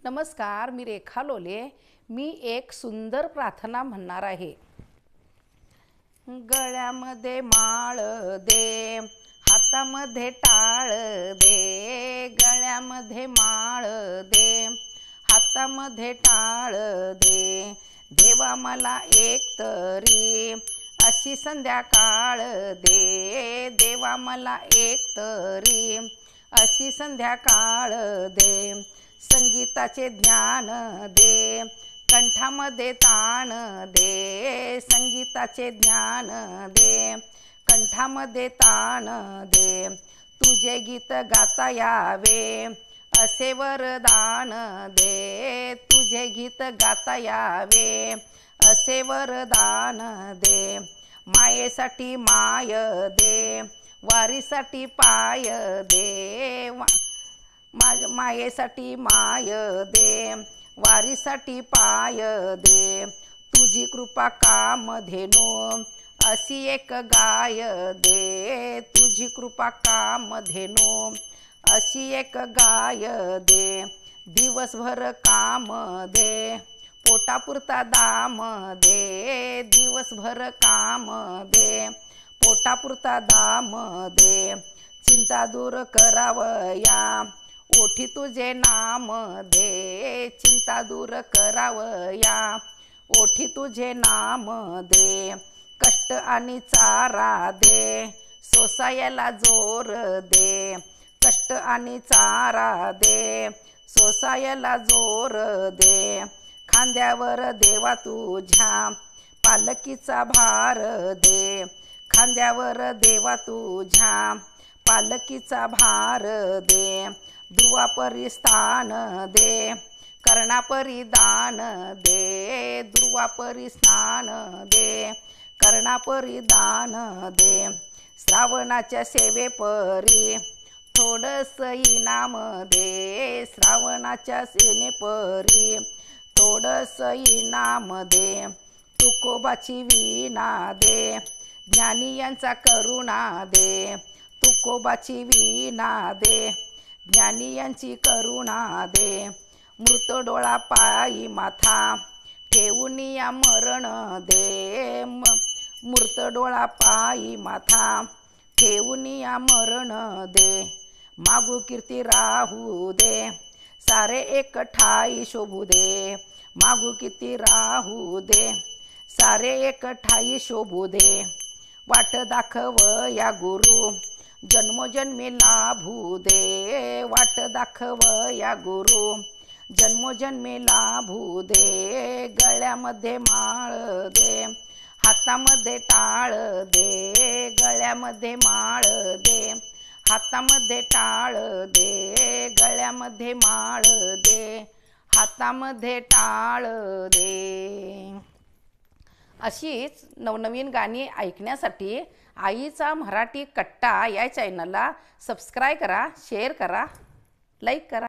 नमस्कार, मी रेखा लोले। मी एक सुंदर प्रार्थना म्हणणार आहे। गळ्यामध्ये माळ दे, हातामध्ये टाळ दे, गळ्यामध्ये माळ दे, हातामध्ये टाळ दे, देवा मला एक तरी अशी संध्याकाळ दे, देवा मला एक तरी अशी संध्याकाळ दे, संगीताचे ज्ञान दे, कंठामध्ये ताण दे, संगीताचे ज्ञान दे, कंठामध्ये ताण दे, तुझे गीत गाता यावे असे वरदान दे, तुझे गीत गाता यावे असे वरदान दे, मायेसाठी माय दे, वारीसाठी पाय दे, मायेसाठी माय दे, वारीसाठी पाय दे, तुझी कृपा कामधेनो अशी एक गाय दे, तुझी कृपा कामधेनो अशी एक गाय दे, दिवसभर काम दे, पोटापुरता दाम दे, दिवसभर काम दे, पोटापुरता दाम दे, चिंता दूर करावया ओठी तुझे नाम दे, चिंता दूर करावया ओठी तुझे नाम दे, कष्ट आणि चारा दे, सोसायला जोर दे, कष्ट आणि चारा दे, सोसायला जोर दे, खांद्यावर देवा तुझ्या पालकीचा भार दे, खांद्यावर देवा तुझ्या पालकीचा भार दे, ध्रुवापरी स्थान दे, कर्णापरी दान दे, ध्रुवापरी स्नान दे, कर्णापरी दान दे, श्रावणाच्या सेवेपरी थोडंस इनाम दे, श्रावणाच्या सेनेपरी थोडंस इनाम दे, तुकोबाची वीणा दे, ज्ञानी यांचा करुणा दे, तुकोबाची वीणा दे, ज्ञानी यांची करुणा दे, मृत डोळा पायी माथा ठेवून या मरण दे, मृत डोळा पायी माथा ठेवून या मरण दे, मागू कीर्ती राहू दे, सारे एक ठाई शोभू दे, मागू कीर्ती राहू दे, सारे एक ठाई शोभू दे, वाट दाखव या गुरु जन्मोजन्मी लाभू दे, वाट दाखव या गुरु जन्मोजन्मी लाभू दे, गळ्यामध्ये माळ दे, हातामध्ये टाळ दे, गळ्यामध्ये माळ दे, हातामध्ये टाळ दे, गळ्यामध्ये माळ दे, हातामध्ये टाळ दे। अशीच नवनवीन गाणी ऐकण्यासाठी आईचा मराठी कट्टा या चॅनलला सबस्क्राईब करा, शेअर करा, लाईक करा।